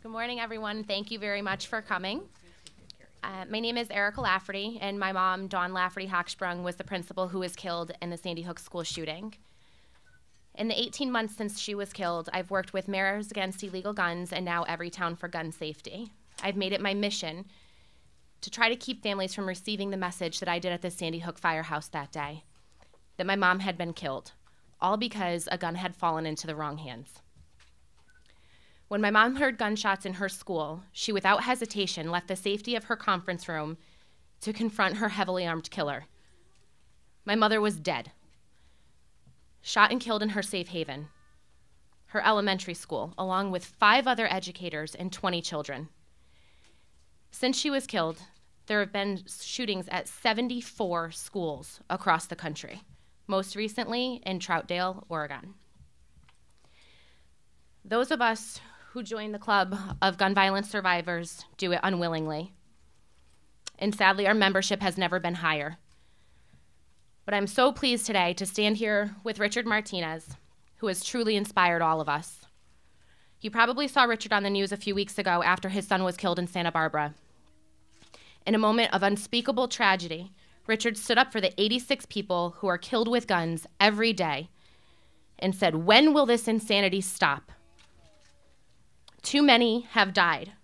Good morning, everyone. Thank you very much for coming. My name is Erica Lafferty, and my mom, Dawn Lafferty Hochsprung, was the principal who was killed in the Sandy Hook school shooting. In the 18 months since she was killed, I've worked with Mayors Against Illegal Guns and now Everytown for Gun Safety. I've made it my mission to try to keep families from receiving the message that I did at the Sandy Hook firehouse that day, that my mom had been killed, all because a gun had fallen into the wrong hands. When my mom heard gunshots in her school, she without hesitation left the safety of her conference room to confront her heavily armed killer. My mother was dead, shot and killed in her safe haven, her elementary school, along with 5 other educators and 20 children. Since she was killed, there have been shootings at 74 schools across the country, most recently in Troutdale, Oregon. Those of us who join the club of gun violence survivors do it unwillingly. And sadly, our membership has never been higher. But I'm so pleased today to stand here with Richard Martinez, who has truly inspired all of us. You probably saw Richard on the news a few weeks ago after his son was killed in Santa Barbara. In a moment of unspeakable tragedy, Richard stood up for the 86 people who are killed with guns every day and said, "When will this insanity stop? Too many have died,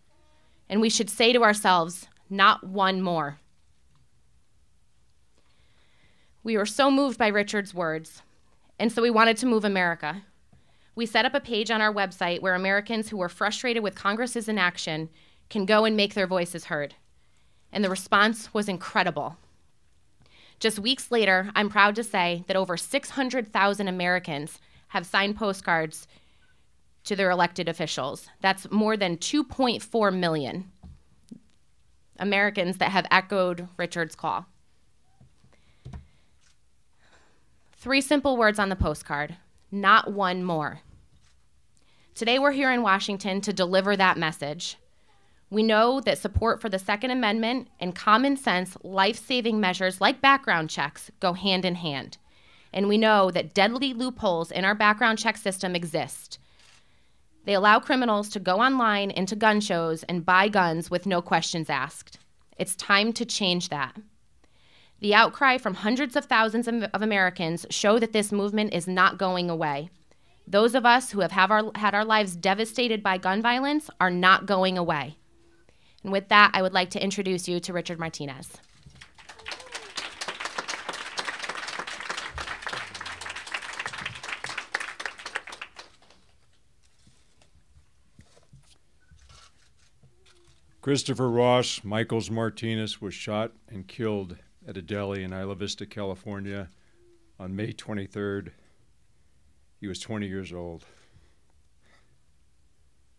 and we should say to ourselves, not one more." We were so moved by Richard's words, and so we wanted to move America. We set up a page on our website where Americans who were frustrated with Congress's inaction can go and make their voices heard. And the response was incredible. Just weeks later, I'm proud to say that over 600,000 Americans have signed postcards to their elected officials. That's more than 2.4 million Americans that have echoed Richard's call. 3 simple words on the postcard: not one more. Today we're here in Washington to deliver that message. We know that support for the Second Amendment and common sense life-saving measures like background checks go hand in hand. And we know that deadly loopholes in our background check system exist. They allow criminals to go online into gun shows and buy guns with no questions asked. It's time to change that. The outcry from hundreds of thousands of Americans show that this movement is not going away. Those of us who have had our lives devastated by gun violence are not going away. And with that, I would like to introduce you to Richard Martinez. Christopher Ross Michaels-Martinez was shot and killed at a deli in Isla Vista, California on May 23rd. He was 20 years old.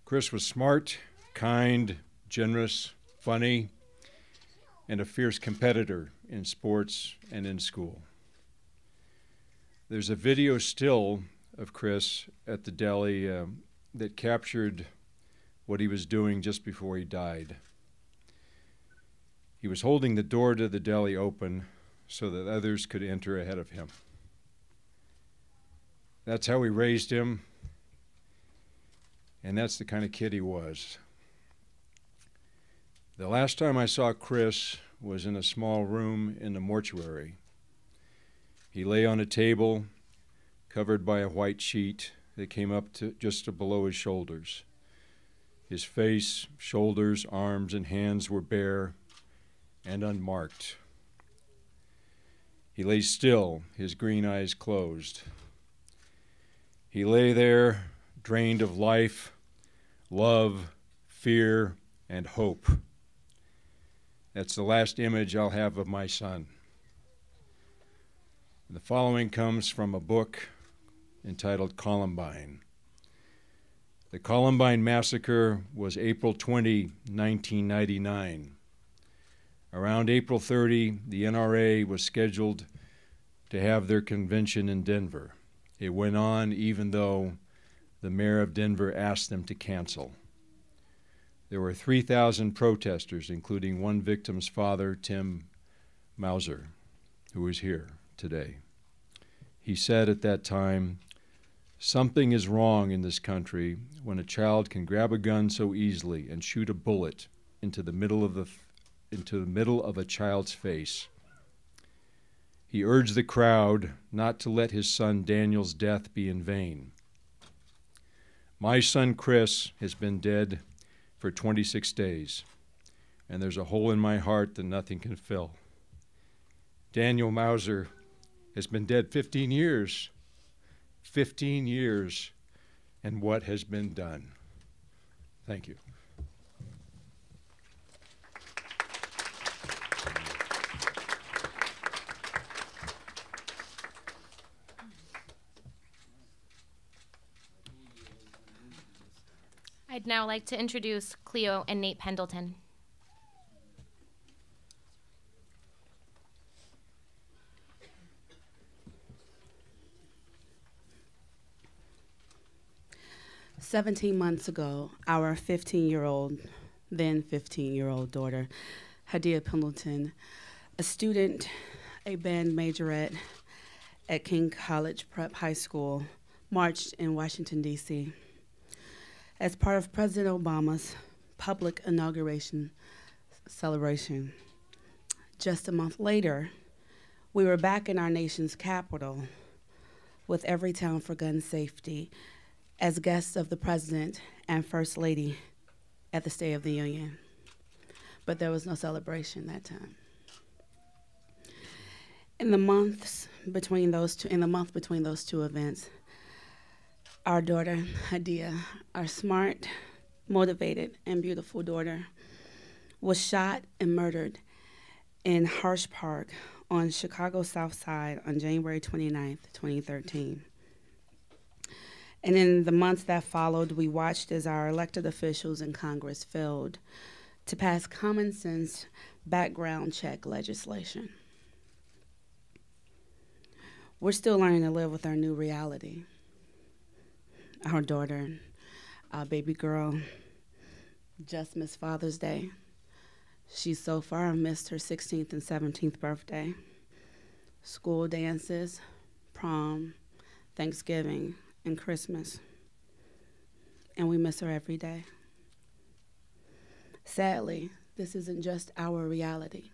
Chris was smart, kind, generous, funny, and a fierce competitor in sports and in school. There's a video still of Chris at the deli that captured what he was doing just before he died. He was holding the door to the deli open so that others could enter ahead of him. That's how we raised him, and that's the kind of kid he was. The last time I saw Chris was in a small room in the mortuary. He lay on a table covered by a white sheet that came up to just below his shoulders. His face, shoulders, arms, and hands were bare and unmarked. He lay still, his green eyes closed. He lay there, drained of life, love, fear, and hope. That's the last image I'll have of my son. The following comes from a book entitled Columbine. The Columbine Massacre was April 20, 1999. Around April 30, the NRA was scheduled to have their convention in Denver. It went on even though the mayor of Denver asked them to cancel. There were 3,000 protesters, including one victim's father, Tim Mauser, who is here today. He said at that time, Something is wrong in this country when a child can grab a gun so easily and shoot a bullet into the middle of a child's face. He urged the crowd not to let his son Daniel's death be in vain. My son Chris has been dead for 26 days, and there's a hole in my heart that nothing can fill. Daniel Mauser has been dead 15 years. 15 years, and what has been done. Thank you. I'd now like to introduce Cleo and Nate Pendleton. "17 months ago, our 15-year-old, then 15-year-old daughter, Hadia Pendleton, a student, a band majorette at King College Prep High School, marched in Washington, D.C. as part of President Obama's public inauguration celebration. Just a month later, we were back in our nation's capital with Everytown for Gun Safety as guests of the President and First Lady at the State of the Union. But there was no celebration that time. In the month between those two events, our daughter, Hadia, our smart, motivated, and beautiful daughter, was shot and murdered in Harsh Park on Chicago's South Side on January 29th, 2013. And in the months that followed, we watched as our elected officials in Congress failed to pass common sense background check legislation. We're still learning to live with our new reality. Our daughter, our baby girl, just missed Father's Day. She so far missed her 16th and 17th birthday, school dances, prom, Thanksgiving, and Christmas. And we miss her every day. Sadly, this isn't just our reality.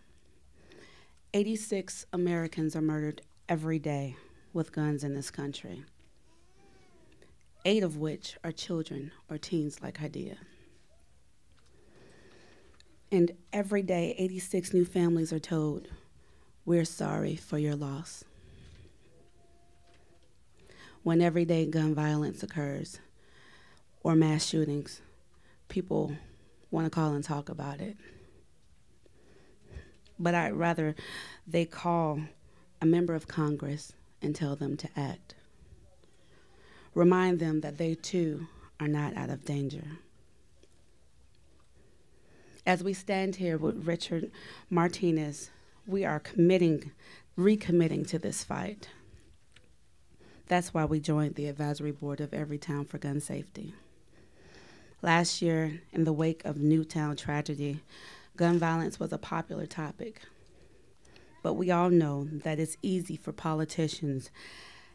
86 Americans are murdered every day with guns in this country, 8 of which are children or teens like Hadia. And every day, 86 new families are told, "We're sorry for your loss." When everyday gun violence occurs or mass shootings, people want to call and talk about it. But I'd rather they call a member of Congress and tell them to act. Remind them that they too are not out of danger. As we stand here with Richard Martinez, we are recommitting to this fight. That's why we joined the advisory board of Everytown for Gun Safety. Last year, in the wake of Newtown tragedy, gun violence was a popular topic. But we all know that it's easy for politicians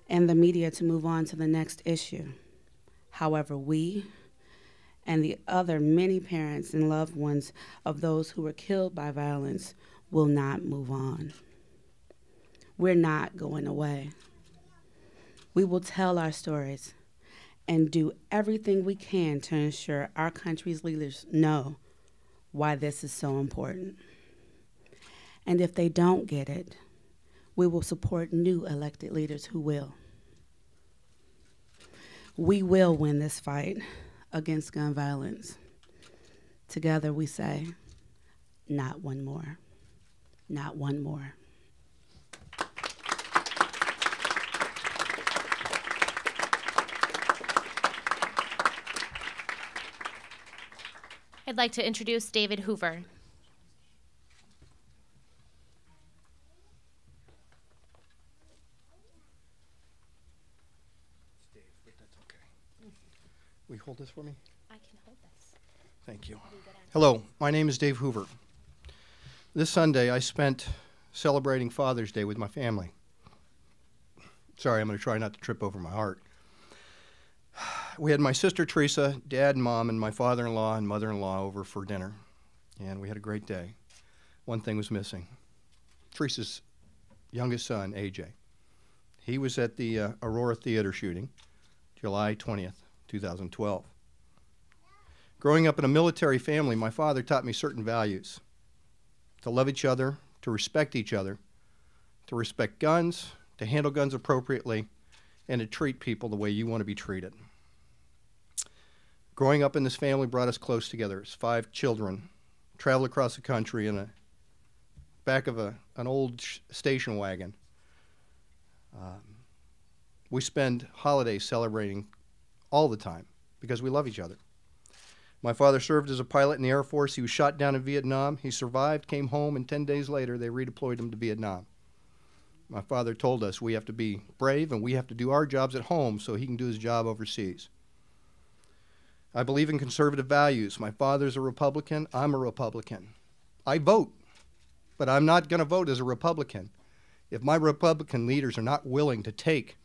and the media to move on to the next issue. However, we and the other many parents and loved ones of those who were killed by violence will not move on. We're not going away. We will tell our stories and do everything we can to ensure our country's leaders know why this is so important. And if they don't get it, we will support new elected leaders who will. We will win this fight against gun violence. Together we say, not one more, not one more. I'd like to introduce David Hoover. Dave, but that's okay. Will you hold this for me? I can hold this. Thank you. Hello, my name is Dave Hoover. This Sunday, I spent celebrating Father's Day with my family. Sorry, I'm going to try not to trip over my heart. we had my sister Teresa, Dad and Mom, and my father-in-law and mother-in-law over for dinner, and we had a great day. One thing was missing. Teresa's youngest son, AJ. He was at the Aurora theater shooting, July 20th, 2012. Growing up in a military family, my father taught me certain values: to love each other, to respect each other, to respect guns, to handle guns appropriately, and to treat people the way you want to be treated. Growing up in this family brought us close together as 5 children, traveled across the country in the back of an old station wagon. We spend holidays celebrating all the time because we love each other. My father served as a pilot in the Air Force. He was shot down in Vietnam. He survived, came home, and 10 days later they redeployed him to Vietnam. My father told us we have to be brave and we have to do our jobs at home so he can do his job overseas. I believe in conservative values. My father's a Republican. I'm a Republican. I vote, but I'm not going to vote as a Republican if my Republican leaders are not willing to take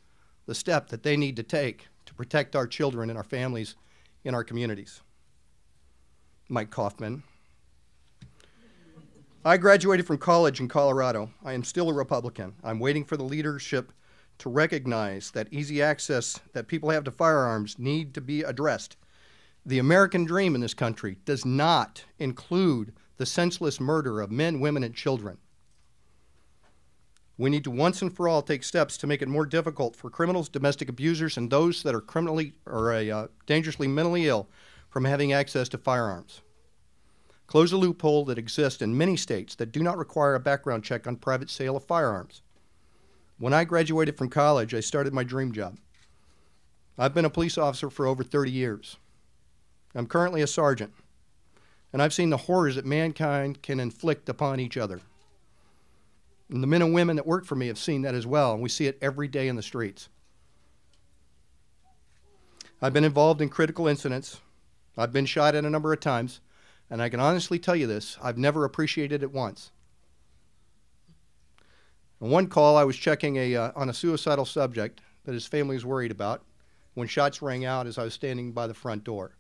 the step that they need to take to protect our children and our families in our communities. Mike Kaufman. I graduated from college in Colorado. I am still a Republican. I'm waiting for the leadership to recognize that easy access that people have to firearms need to be addressed. The American dream in this country does not include the senseless murder of men, women, and children. We need to once and for all take steps to make it more difficult for criminals, domestic abusers, and those that are criminally or dangerously mentally ill from having access to firearms. Close a loophole that exists in many states that do not require a background check on private sale of firearms. When I graduated from college, I started my dream job. I've been a police officer for over 30 years. I'm currently a sergeant, and I've seen the horrors that mankind can inflict upon each other. And the men and women that work for me have seen that as well, and we see it every day in the streets. I've been involved in critical incidents. I've been shot at a number of times, and I can honestly tell you this, I've never appreciated it once. On one call, I was checking on a suicidal subject that his family was worried about when shots rang out as I was standing by the front door.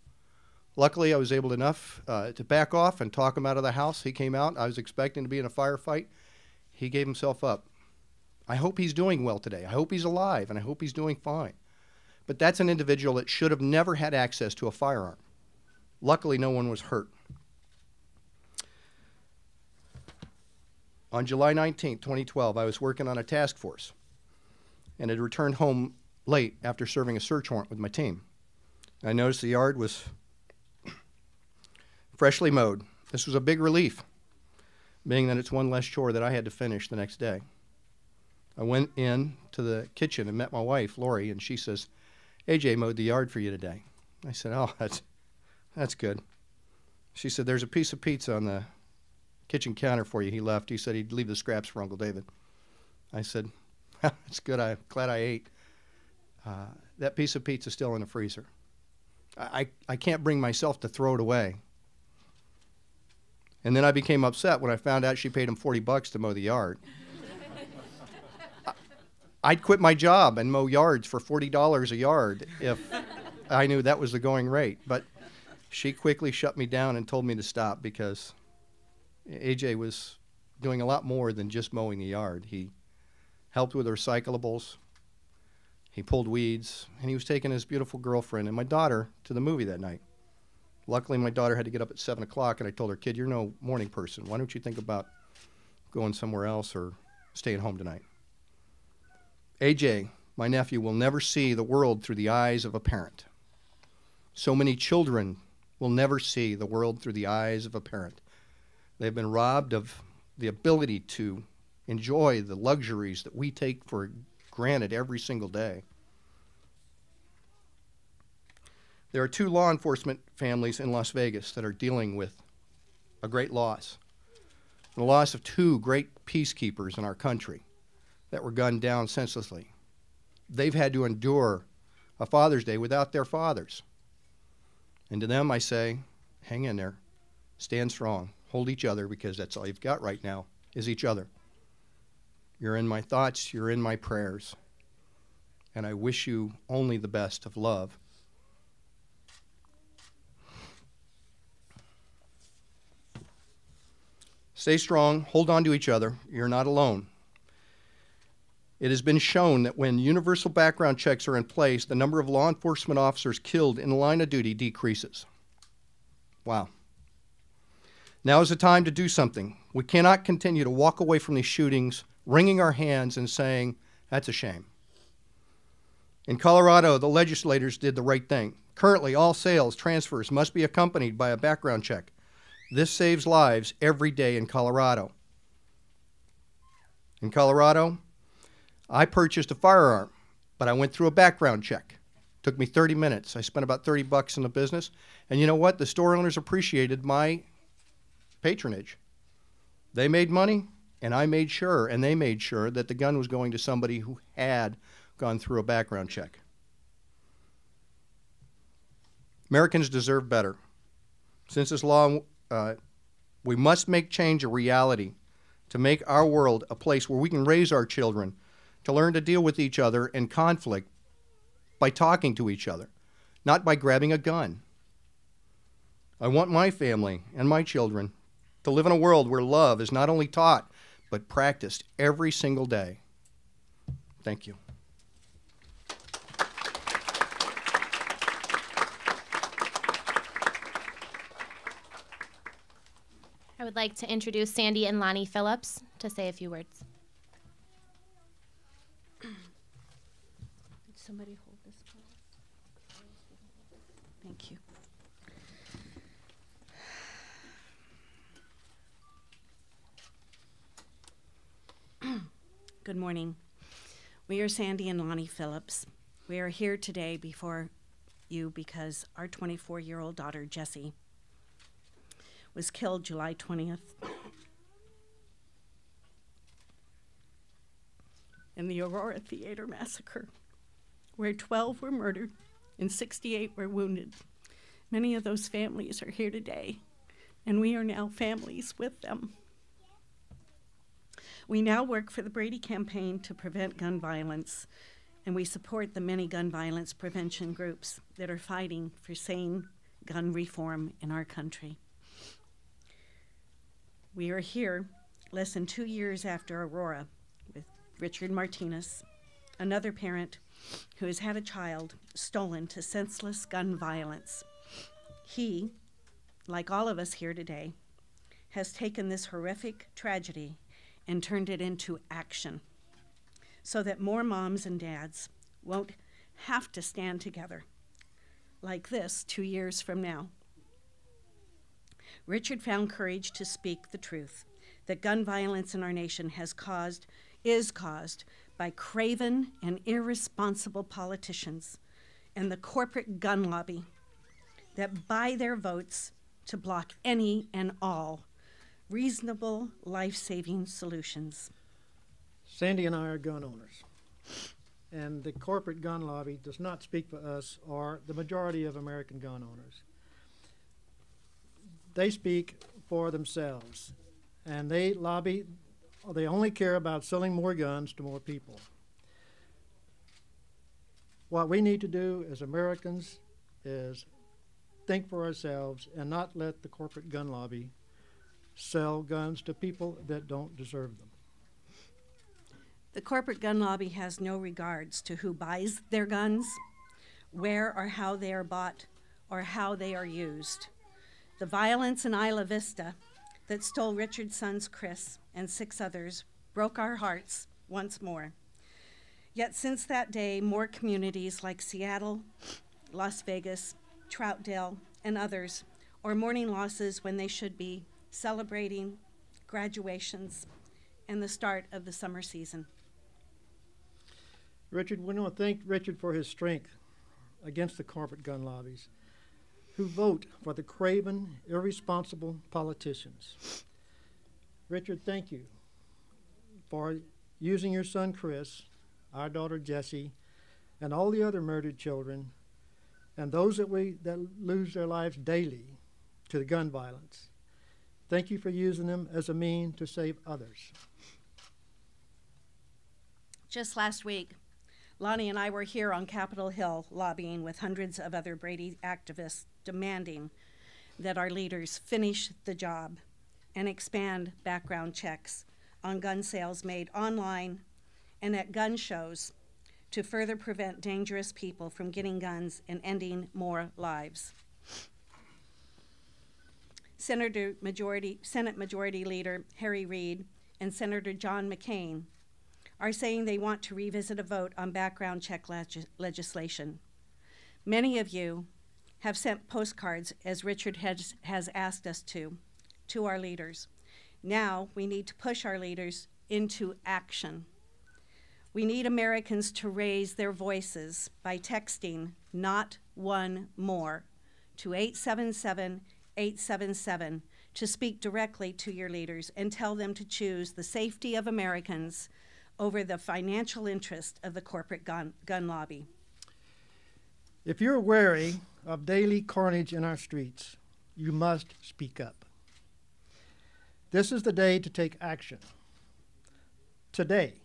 Luckily, I was able enough to back off and talk him out of the house. He came out. I was expecting to be in a firefight. He gave himself up. I hope he's doing well today. I hope he's alive, and I hope he's doing fine. But that's an individual that should have never had access to a firearm. Luckily, no one was hurt. On July 19, 2012, I was working on a task force and had returned home late after serving a search warrant with my team. I noticed the yard was freshly mowed. This was a big relief, being that it's one less chore that I had to finish the next day. I went in to the kitchen and met my wife, Lori, and she says, AJ mowed the yard for you today. I said, oh, that's good. She said, there's a piece of pizza on the kitchen counter for you. He left. He said he'd leave the scraps for Uncle David. I said, it's good. I'm glad I ate. That piece of pizza is still in the freezer. I can't bring myself to throw it away. And then I became upset when I found out she paid him $40 to mow the yard. I'd quit my job and mow yards for $40 a yard if I knew that was the going rate. But she quickly shut me down and told me to stop because AJ was doing a lot more than just mowing the yard. He helped with recyclables, he pulled weeds, and he was taking his beautiful girlfriend and my daughter to the movie that night. Luckily, my daughter had to get up at 7 o'clock, and I told her, kid, you're no morning person. Why don't you think about going somewhere else or staying home tonight? AJ, my nephew, will never see the world through the eyes of a parent. So many children will never see the world through the eyes of a parent. They've been robbed of the ability to enjoy the luxuries that we take for granted every single day. There are 2 law enforcement families in Las Vegas that are dealing with a great loss. The loss of 2 great peacekeepers in our country that were gunned down senselessly. They've had to endure a Father's Day without their fathers. And to them I say, hang in there, stand strong, hold each other, because that's all you've got right now is each other. You're in my thoughts, you're in my prayers, and I wish you only the best of love Stay strong, hold on to each other. You're not alone. It has been shown that when universal background checks are in place, the number of law enforcement officers killed in the line of duty decreases. Wow. Now is the time to do something. We cannot continue to walk away from these shootings, wringing our hands and saying, that's a shame. In Colorado, the legislators did the right thing. Currently, all sales transfers must be accompanied by a background check. This saves lives every day in Colorado. In Colorado, I purchased a firearm, but I went through a background check. It took me 30 minutes. I spent about $30 in the business. And you know what? The store owners appreciated my patronage. They made money, and I made sure, and they made sure that the gun was going to somebody who had gone through a background check. Americans deserve better. Since this law, we must make change a reality to make our world a place where we can raise our children to learn to deal with each other in conflict by talking to each other, not by grabbing a gun. I want my family and my children to live in a world where love is not only taught, but practiced every single day. Thank you. I would like to introduce Sandy and Lonnie Phillips to say a few words. Somebody hold this for us. Thank you. Good morning. We are Sandy and Lonnie Phillips. We are here today before you because our 24-year-old daughter, Jessie, was killed July 20th in the Aurora Theater massacre, where 12 were murdered and 68 were wounded. Many of those families are here today, and we are now families with them. We now work for the Brady campaign to prevent gun violence, and we support the many gun violence prevention groups that are fighting for sane gun reform in our country. We are here less than 2 years after Aurora with Richard Martinez, another parent who has had a child stolen to senseless gun violence. He, like all of us here today, has taken this horrific tragedy and turned it into action so that more moms and dads won't have to stand together like this 2 years from now. Richard found courage to speak the truth that gun violence in our nation is caused by craven and irresponsible politicians and the corporate gun lobby that buy their votes to block any and all reasonable life-saving solutions. Sandy and I are gun owners, and the corporate gun lobby does not speak for us or the majority of American gun owners. They speak for themselves, and they only care about selling more guns to more people. What we need to do as Americans is think for ourselves and not let the corporate gun lobby sell guns to people that don't deserve them. The corporate gun lobby has no regards to who buys their guns, where or how they are bought, or how they are used. The violence in Isla Vista that stole Richard's sons, Chris, and 6 others broke our hearts once more. Yet since that day, more communities like Seattle, Las Vegas, Troutdale, and others are mourning losses when they should be celebrating graduations and the start of the summer season. Richard, we want to thank Richard for his strength against the corporate gun lobbies who vote for the craven, irresponsible politicians. Richard, thank you for using your son Chris, our daughter Jessie, and all the other murdered children, and those that lose their lives daily to the gun violence. Thank you for using them as a means to save others. Just last week, Lonnie and I were here on Capitol Hill lobbying with hundreds of other Brady activists demanding that our leaders finish the job and expand background checks on gun sales made online and at gun shows to further prevent dangerous people from getting guns and ending more lives. Senate Majority Leader Harry Reid and Senator John McCain are saying they want to revisit a vote on background check legislation. Many of you have sent postcards, as Richard has asked us to our leaders. Now we need to push our leaders into action. We need Americans to raise their voices by texting "not one more" to 877-877 to speak directly to your leaders and tell them to choose the safety of Americans over the financial interest of the corporate gun lobby. If you're wary of daily carnage in our streets, you must speak up. This is the day to take action. Today.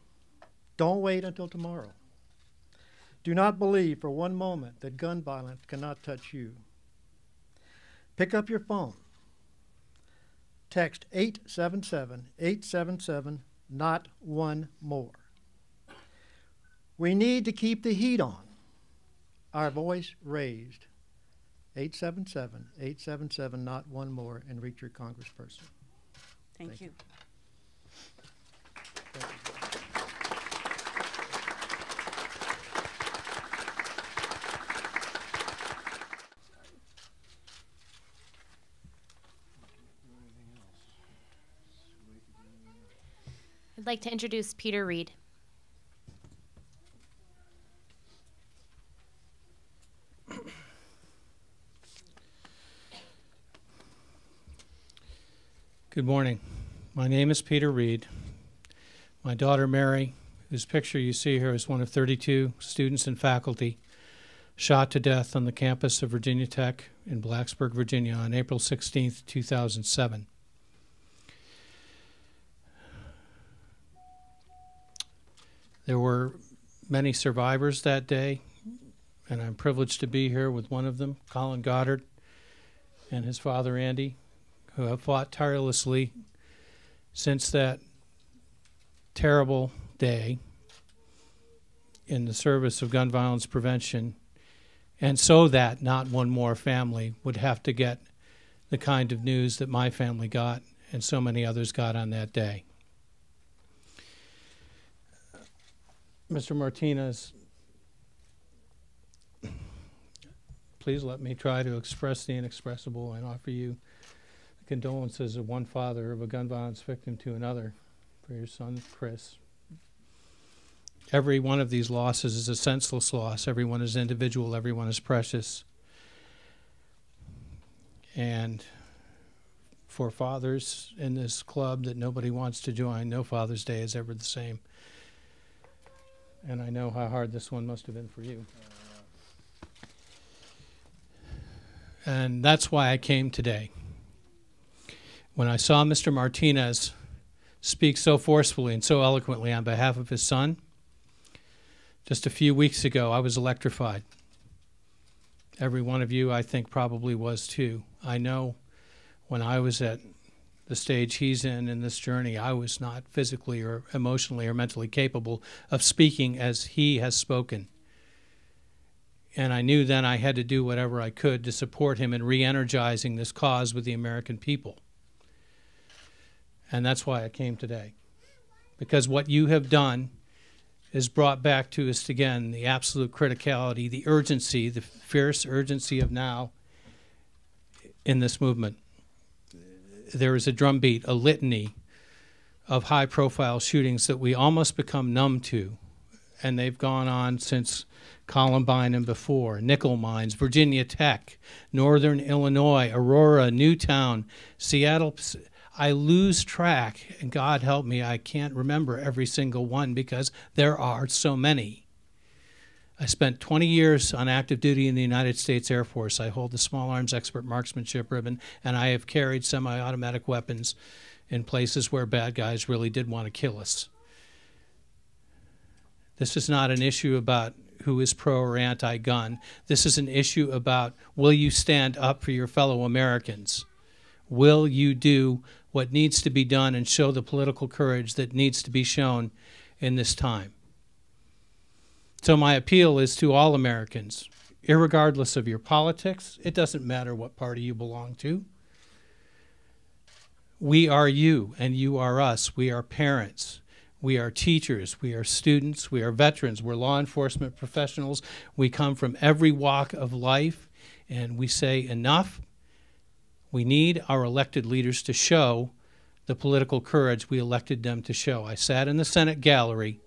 Don't wait until tomorrow. Do not believe for one moment that gun violence cannot touch you. Pick up your phone. Text 877-877, not one more. We need to keep the heat on, our voice raised. 877-877, not one more, and reach your congressperson. Thank you. I'd like to introduce Peter Reid. Good morning. My name is Peter Reid. My daughter Mary, whose picture you see here, is one of 32 students and faculty shot to death on the campus of Virginia Tech in Blacksburg, Virginia on April 16, 2007. There were many survivors that day, and I'm privileged to be here with one of them, Colin Goddard, and his father, Andy, who have fought tirelessly since that terrible day in the service of gun violence prevention, and so that not one more family would have to get the kind of news that my family got and so many others got on that day. Mr. Martinez, please let me try to express the inexpressible and offer you the condolences of one father of a gun violence victim to another for your son, Chris. Every one of these losses is a senseless loss. Everyone is individual. Everyone is precious. And for fathers in this club that nobody wants to join, no Father's Day is ever the same. And I know how hard this one must have been for you. And that's why I came today. When I saw Mr. Martinez speak so forcefully and so eloquently on behalf of his son, just a few weeks ago, I was electrified. Every one of you, I think, probably was too. I know when I was at the stage he's in this journey, I was not physically or emotionally or mentally capable of speaking as he has spoken. And I knew then I had to do whatever I could to support him in re-energizing this cause with the American people. And that's why I came today. Because what you have done is brought back to us again the absolute criticality, the urgency, the fierce urgency of now in this movement. There is a drumbeat, a litany of high-profile shootings that we almost become numb to, and they've gone on since Columbine and before. Nickel mines, Virginia Tech, Northern Illinois, Aurora, Newtown, Seattle. I lose track, and God help me, I can't remember every single one because there are so many. I spent 20 years on active duty in the United States Air Force. I hold the Small Arms Expert Marksmanship ribbon, and I have carried semi-automatic weapons in places where bad guys really did want to kill us. This is not an issue about who is pro or anti-gun. This is an issue about, will you stand up for your fellow Americans? Will you do what needs to be done and show the political courage that needs to be shown in this time. So my appeal is to all Americans, irregardless of your politics. It doesn't matter what party you belong to. We are you, and you are us. We are parents. We are teachers. We are students. We are veterans. We're law enforcement professionals. We come from every walk of life, and we say enough. We need our elected leaders to show the political courage we elected them to show. I sat in the Senate gallery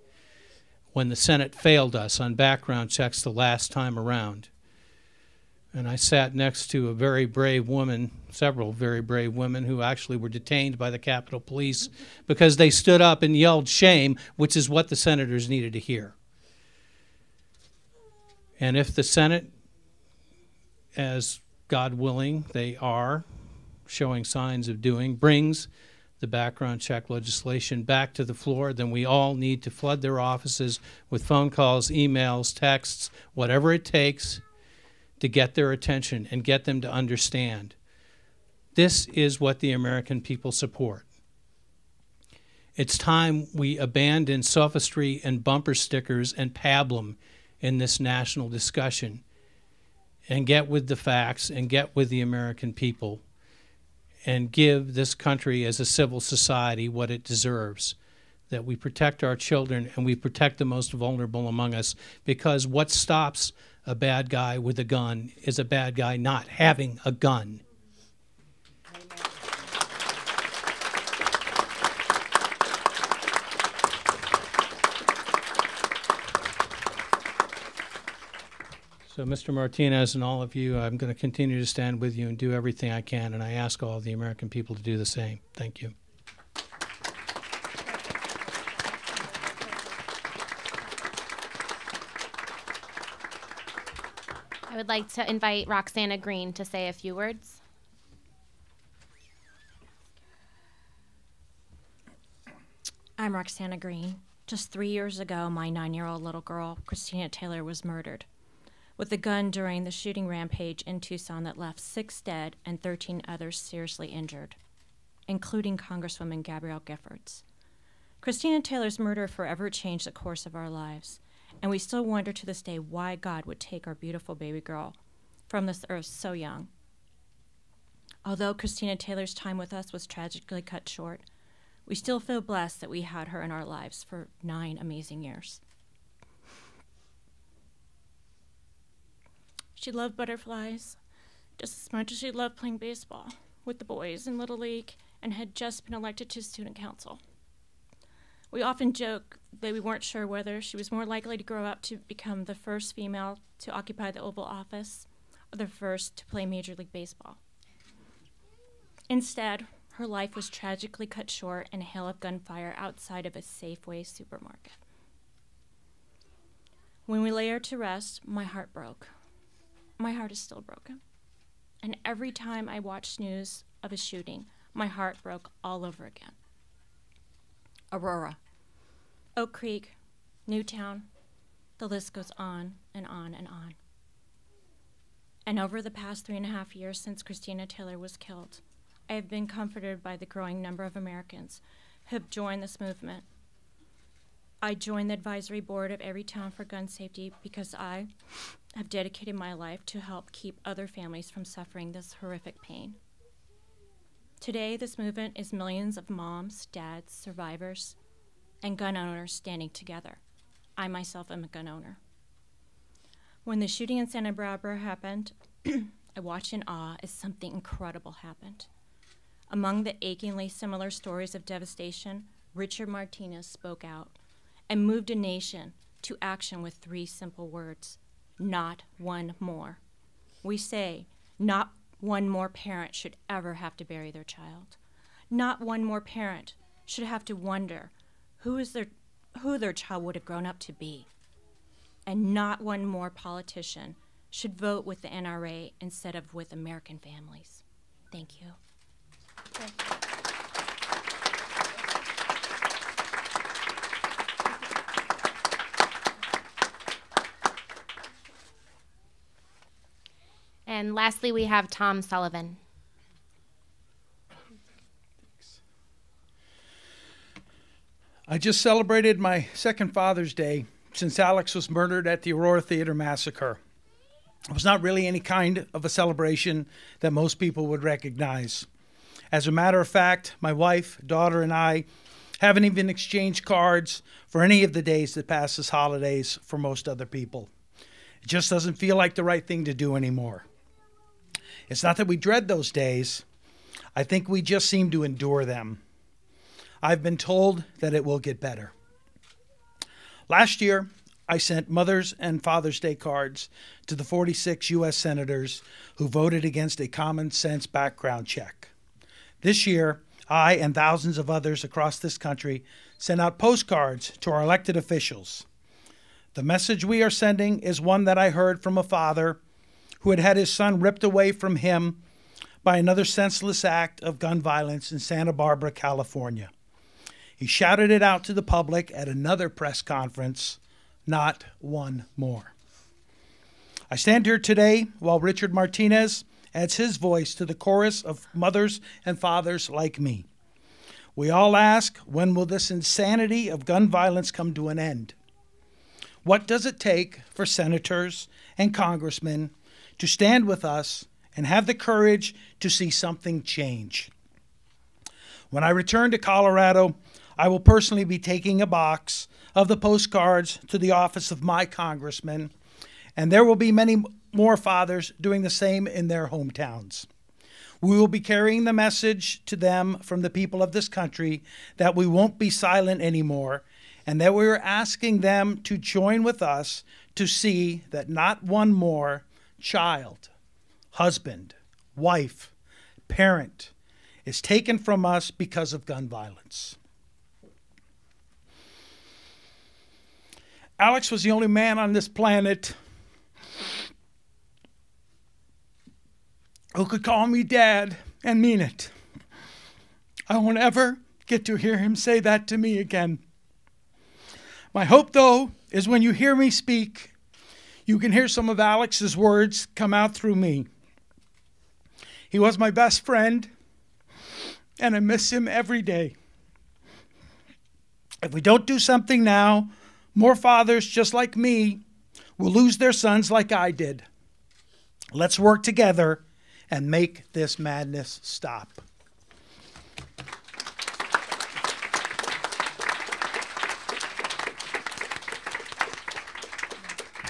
when the Senate failed us on background checks the last time around. And I sat next to a very brave woman, several very brave women who actually were detained by the Capitol Police because they stood up and yelled shame, which is what the senators needed to hear. And if the Senate, as God willing they are showing signs of doing, brings the background check legislation back to the floor, then we all need to flood their offices with phone calls, emails, texts, whatever it takes to get their attention and get them to understand. This is what the American people support. It's time we abandon sophistry and bumper stickers and pablum in this national discussion and get with the facts and get with the American people and give this country as a civil society what it deserves, that we protect our children and we protect the most vulnerable among us, because what stops a bad guy with a gun is a bad guy not having a gun. So, Mr. Martinez and all of you, I'm going to continue to stand with you and do everything I can, and I ask all of the American people to do the same. Thank you. I would like to invite Roxana Green to say a few words. I'm Roxana Green. Just 3 years ago, my 9-year-old little girl, Christina Taylor, was murdered with a gun during the shooting rampage in Tucson that left 6 dead and 13 others seriously injured, including Congresswoman Gabrielle Giffords. Christina Taylor's murder forever changed the course of our lives, and we still wonder to this day why God would take our beautiful baby girl from this earth so young. Although Christina Taylor's time with us was tragically cut short, we still feel blessed that we had her in our lives for 9 amazing years. She loved butterflies just as much as she loved playing baseball with the boys in Little League and had just been elected to student council. We often joke that we weren't sure whether she was more likely to grow up to become the first female to occupy the Oval Office or the first to play Major League Baseball. Instead, her life was tragically cut short in a hail of gunfire outside of a Safeway supermarket. When we lay her to rest, my heart broke. My heart is still broken. And every time I watched news of a shooting, my heart broke all over again. Aurora, Oak Creek, Newtown, the list goes on and on and on. And over the past 3.5 years since Christina Taylor was killed, I have been comforted by the growing number of Americans who have joined this movement. I joined the advisory board of Everytown for Gun Safety because I have dedicated my life to help keep other families from suffering this horrific pain. Today, this movement is millions of moms, dads, survivors, and gun owners standing together. I myself am a gun owner. When the shooting in Santa Barbara happened, I watched in awe as something incredible happened. Among the achingly similar stories of devastation, Richard Martinez spoke out and moved a nation to action with 3 simple words: not one more. We say, not one more parent should ever have to bury their child. Not one more parent should have to wonder who their child would have grown up to be. And not one more politician should vote with the NRA instead of with American families. Thank you. And lastly, we have Tom Sullivan. Thanks. I just celebrated my second Father's Day since Alex was murdered at the Aurora Theater massacre. It was not really any kind of a celebration that most people would recognize. As a matter of fact, my wife, daughter, and I haven't even exchanged cards for any of the days that pass as holidays for most other people. It just doesn't feel like the right thing to do anymore. It's not that we dread those days. I think we just seem to endure them. I've been told that it will get better. Last year, I sent Mother's and Father's Day cards to the 46 U.S. senators who voted against a common sense background check. This year, I and thousands of others across this country sent out postcards to our elected officials. The message we are sending is one that I heard from a father who had had his son ripped away from him by another senseless act of gun violence in Santa Barbara, California. He shouted it out to the public at another press conference, "Not one more." I stand here today while Richard Martinez adds his voice to the chorus of mothers and fathers like me. We all ask, when will this insanity of gun violence come to an end? What does it take for senators and congressmen to stand with us and have the courage to see something change? When I return to Colorado, I will personally be taking a box of the postcards to the office of my congressman, and there will be many more fathers doing the same in their hometowns. We will be carrying the message to them from the people of this country that we won't be silent anymore, and that we're asking them to join with us to see that not one more child, husband, wife, parent is taken from us because of gun violence. Alex was the only man on this planet who could call me Dad and mean it. I won't ever get to hear him say that to me again. My hope, though, is when you hear me speak, you can hear some of Alex's words come out through me. He was my best friend, and I miss him every day. If we don't do something now, more fathers just like me will lose their sons like I did. Let's work together and make this madness stop.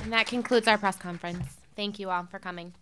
And that concludes our press conference. Thank you all for coming.